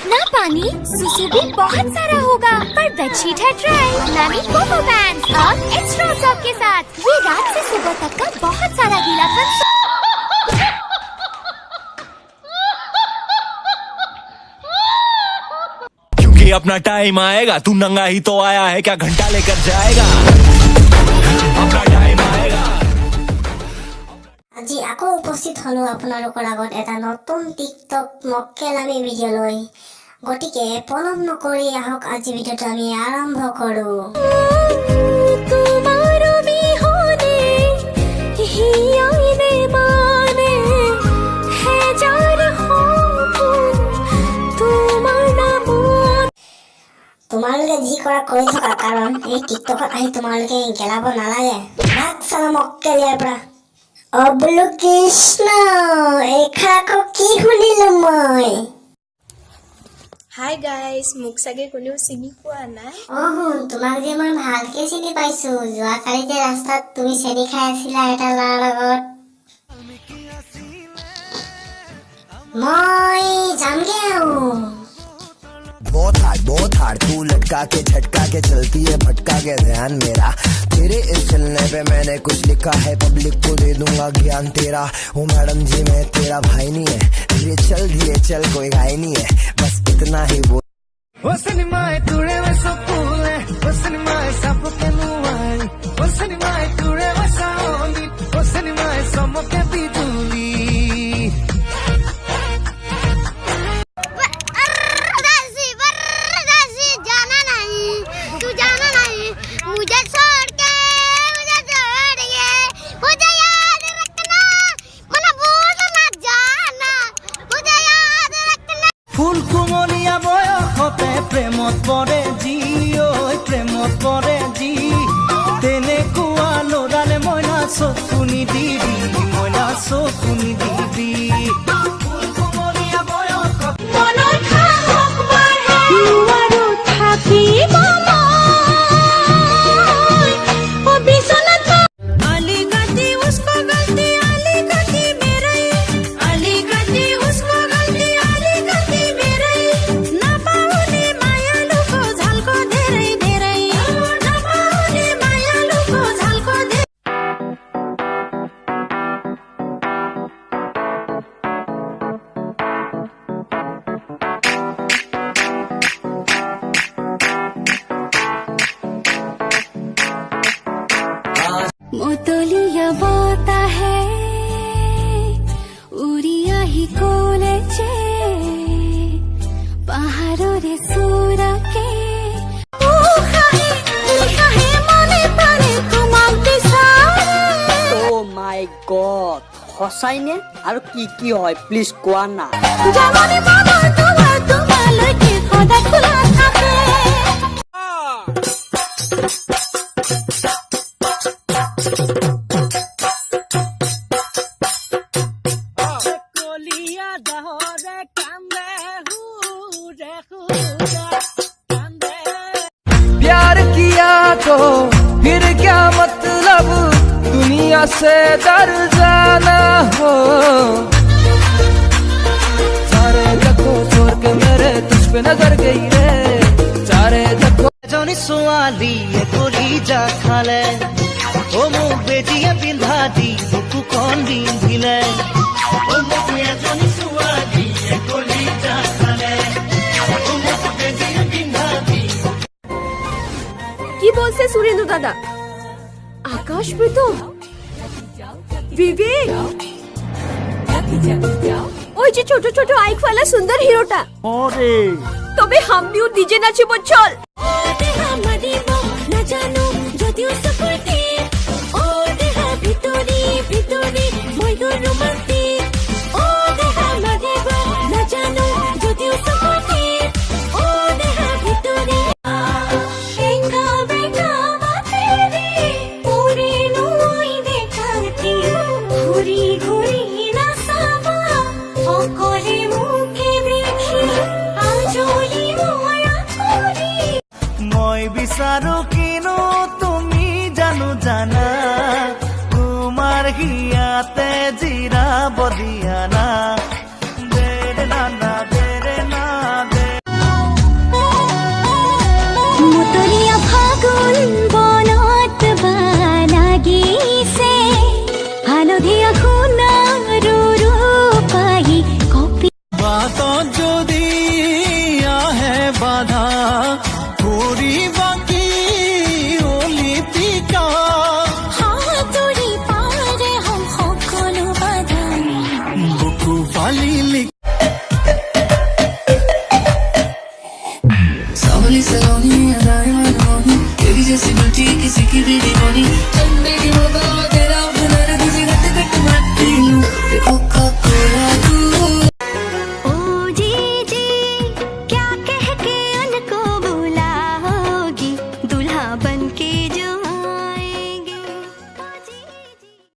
ना पानी सुसु भी बहुत सारा होगा, पर बेडशीट है ड्राई। नानी कोको पैंट्स अब एक्स्ट्रा सॉफ्ट के साथ ये रात से सुबह तक का बहुत सारा गीलापन। क्योंकि अपना टाइम आएगा, तू नंगा ही तो आया है, क्या घंटा लेकर जाएगा? अपना टाइम आएगा। আজি আকৌ উপস্থিত হলো আপোনালোকৰ আগত এটা নতুন টিকটক মক্কেলামি ভিডিঅ' লৈ। গতিকে পলম নকৰি আহক আজি ভিডিঅ'টো আমি আৰম্ভ কৰো। তোমালোকে যি কৰা কৰি থকা, কাৰণ এই টিকটকত আহি তোমালোকে গেলাব নালাগে। ভাগ চালা মক্কেলিয়াৰ পৰা। অবলু কৃষ্ণ এখাকো কি শুনিলো মই। হাই গাইজ, মোক চাগে কোনেও চিনি পোৱা নাই। তোমাক যে মই ভালকে চিনি পাইছো। যোৱাকালি যে ৰাস্তাত তুমি চেনি খাই আছিলা এটা ল'ৰাৰ লগত। মই যামগে আৰু। बहुत हार्ड तू लटका के झटका के चलती है, भटका के ध्यान मेरा तेरे इस चलने पे मैंने कुछ लिखा है, पब्लिक को दे दूंगा ज्ञान तेरा। ओ मैडम जी मैं तेरा भाई नहीं है, धीरे चल कोई घाई नहीं है, बस इतना ही बोल। ফুল কুমলীয়া বয়সতে প্ৰেমত পৰে যি, ঐ প্ৰেমত পৰে যি, তেনেকুৱা ল'ৰালে মই না চকু নিদিবি, মই না চকু নিদিবি। ফুল কুমলীয়া বয়সত মনৰ সাহস বাঢ়ে, নোৱাৰো থাকিব मोतलिया बताहे उड़िया ही कोलेचे पहाड़ों रे सुरके मने प्राणे तुमाक बिचारे। ও মাই গড, সঁচাই নে? আৰু কি কি হয় প্লিজ কোৱা না। জামনি মনৰ দুৱাৰ তোমালৈকে সদায় খোলা থাকে। प्यार किया तो फिर क्या मतलब, दुनिया से डर जाना हो। सारे देखो छोड़ के मेरे तुझ पे नजर गई रे, सारे देखो जनी सुआली ये गोली जा खाले, ओ मुख बेटिया पिंधा दी बुकु कौन दिन भिले, ओ मुख ये जनी सुआली ये गोली जा खाले, ओ मुख बेटिया पिंधा दी। কি বলছে সুরেন্দ্র দাদা? আকাশ প্রীতম, বিবেক, ওই যে ছোট ছোট আইকওয়ালা সুন্দর হিরোটা। তবে হামনিও ডিজে নাচিব চল। না জানো যদিও সফরতে ও দেহা ভিতরে ভিতরে মই গো রোমান্টিক, ও দেহা মারিব না জানো যদিও সফরতে ও দেহা ভিতরে এঙ্গা বেঙ্গা মাতেরি পুরি নই দেখাতি ঘুরি ঘুরি না সাবা অকলে মুখে দেখি আজলি ময়া করি। মই বিচাৰো কিনো তুমি জানো জানা, তোমাৰ হিয়াতে জিৰা বদিয়ানা, দেৰে না দেৰে না দে যদি